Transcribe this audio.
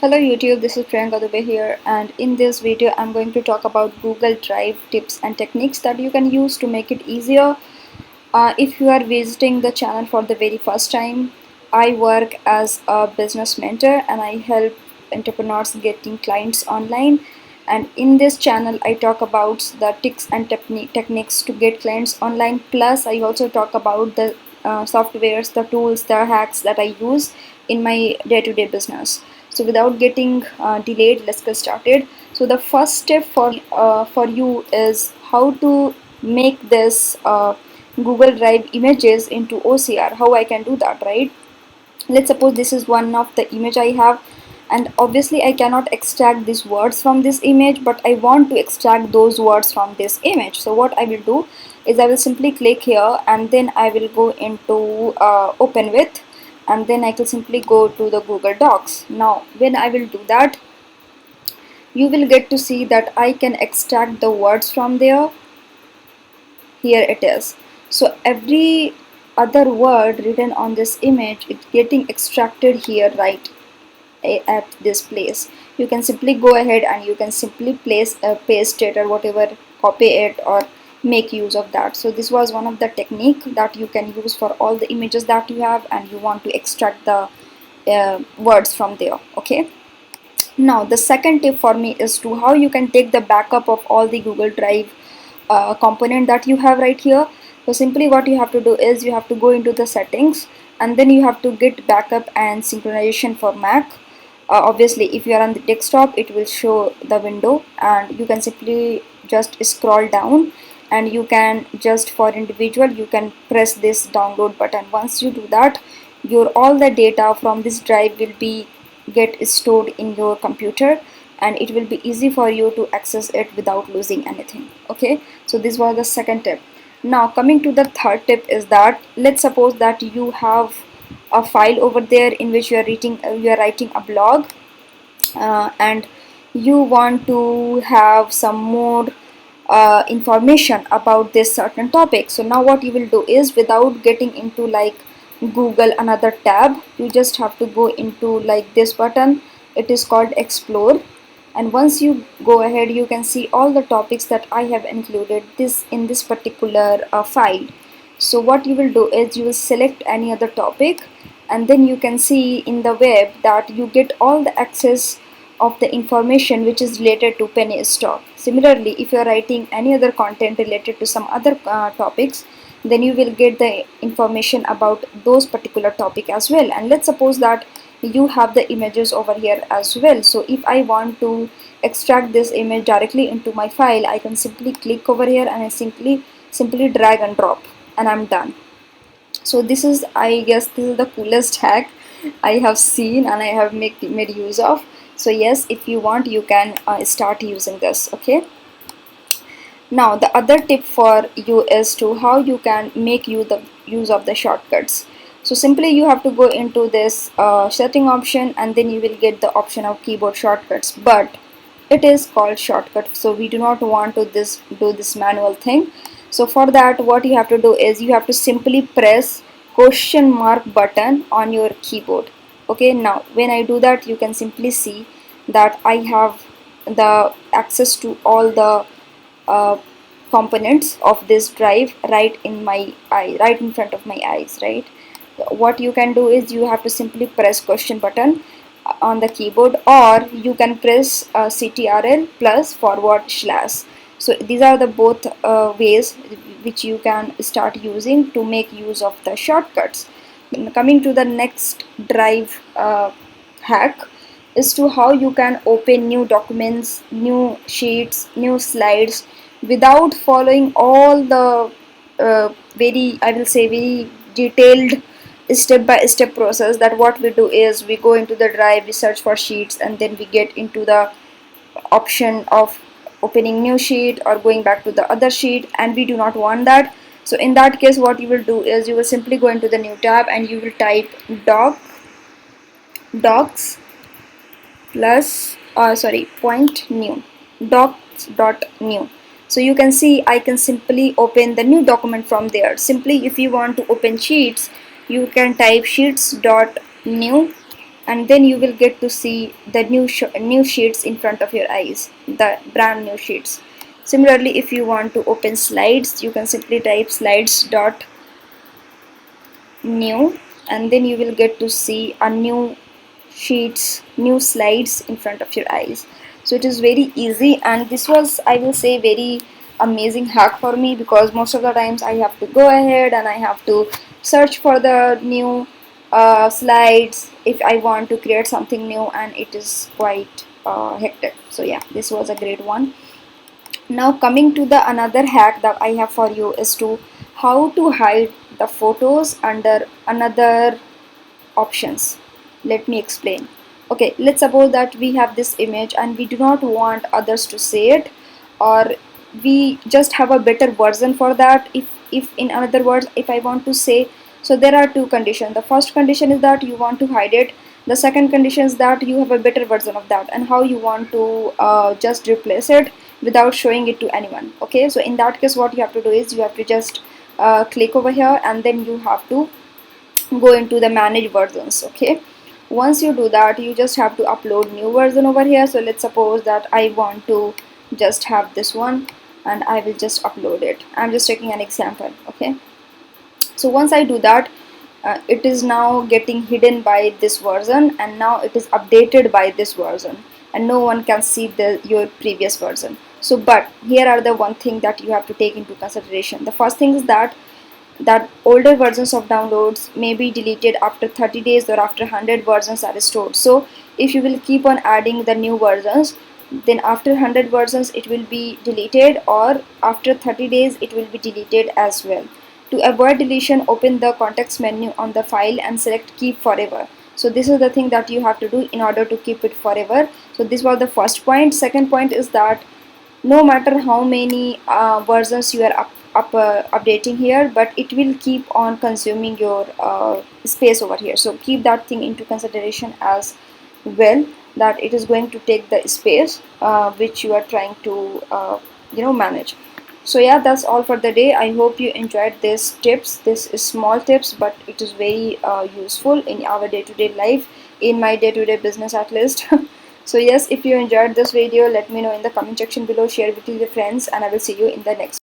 Hello YouTube, this is Priyanka Dubey here, and in this video I'm going to talk about Google Drive tips and techniques that you can use to make it easier. If you are visiting the channel for the very first time, I work as a business mentor and I help entrepreneurs getting clients online. And in this channel I talk about the tips and techniques to get clients online, plus I also talk about the softwares, the tools, the hacks that I use in my day-to-day business. So without getting delayed, let's get started. So the first step for you is how to make this Google Drive images into OCR. How I can do that, right? Let's suppose this is one of the image I have, and obviously I cannot extract these words from this image, but I want to extract those words from this image. So what I will do is I will simply click here and then I will go into open with, and then I can simply go to the Google Docs. Now when I will do that, you will get to see that I can extract the words from there. Here it is. So every other word written on this image, it's getting extracted here, right at this place. You can simply go ahead and you can simply paste it or whatever, copy it or make use of that. So this was one of the technique that you can use for all the images that you have and you want to extract the words from there. Okay, now the second tip for me is to how you can take the backup of all the Google Drive component that you have right here. So simply what you have to do is you have to go into the settings and then you have to get backup and synchronization for Mac. Obviously if you are on the desktop it will show the window, and you can simply just scroll down and you can just, for individual, you can press this download button. Once you do that, your all the data from this drive will be get stored in your computer and it will be easy for you to access it without losing anything. Okay, so this was the second tip. Now coming to the third tip is that, let's suppose that you have a file over there in which you are writing a blog, and you want to have some more information about this certain topic. So now what you will do is, without getting into like Google another tab, you just have to go into like this button. It is called explore, and once you go ahead you can see all the topics that I have included this in this particular file. So what you will do is you will select any other topic, and then you can see in the web that you get all the access of the information which is related to penny stock. Similarly, if you are writing any other content related to some other topics, then you will get the information about those particular topic as well. And let's suppose that you have the images over here as well. So if I want to extract this image directly into my file, I can simply click over here and I simply drag and drop, and I'm done. So this is, I guess this is the coolest hack I have seen and I have made use of. So yes, if you want you can start using this. Okay, now the other tip for you is to how you can make use of the shortcuts. So simply you have to go into this setting option and then you will get the option of keyboard shortcuts, but it is called shortcut, so we do not want to do this manual thing. So for that, what you have to do is you have to simply press question mark button on your keyboard. Okay, now when I do that, you can simply see that I have the access to all the uh, components of this drive right in my eye, right in front of my eyes, right? What you can do is you have to simply press question button on the keyboard, or you can press CTRL plus forward slash. So these are the both ways which you can start using to make use of the shortcuts. Coming to the next drive hack is to how you can open new documents, new sheets, new slides without following all the very, I will say, very detailed step-by-step process. That what we do is we go into the drive, we search for sheets, and then we get into the option of opening new sheet or going back to the other sheet, and we do not want that. So in that case, what you will do is you will simply go into the new tab and you will type docs plus point new, docs dot new. So you can see I can simply open the new document from there. Simply if you want to open sheets, you can type sheets dot new, and then you will get to see the new sheets in front of your eyes, the brand new sheets. Similarly, if you want to open slides, you can simply type slides dot new, and then you will get to see a new slides in front of your eyes. So it is very easy, and this was, I will say, very amazing hack for me, because most of the times I have to go ahead and I have to search for the new slides if I want to create something new, and it is quite hectic. So yeah, this was a great one. Now coming to the another hack that I have for you is to how to hide the photos under another options. Let me explain. Okay, let's suppose that we have this image and we do not want others to see it, or we just have a better version for that. If in other words, if I want to say, so there are two conditions. The first condition is that you want to hide it. The second condition is that you have a better version of that, and how you want to just replace it without showing it to anyone. Okay, so in that case, what you have to do is you have to just click over here, and then you have to go into the manage versions. Okay, once you do that, you just have to upload new version over here. So let's suppose that I want to just have this one, and I will just upload it. I'm just taking an example. Okay, so once I do that, it is now getting hidden by this version, and now it is updated by this version, and no one can see your previous version. So but here are the one thing that you have to take into consideration. The first thing is that older versions of downloads may be deleted after 30 days, or after 100 versions are stored. So if you will keep on adding the new versions, then after 100 versions it will be deleted, or after 30 days it will be deleted as well. To avoid deletion, open the context menu on the file and select keep forever. So this is the thing that you have to do in order to keep it forever. So this was the first point. Second point is that no matter how many versions you are updating here, but it will keep on consuming your space over here. So keep that thing into consideration as well, that it is going to take the space which you are trying to manage. So yeah, that's all for the day. I hope you enjoyed these tips. This is small tips, but it is very useful in our day-to-day life, in my day-to-day business at least. So yes, if you enjoyed this video, let me know in the comment section below, share it with your friends, and I will see you in the next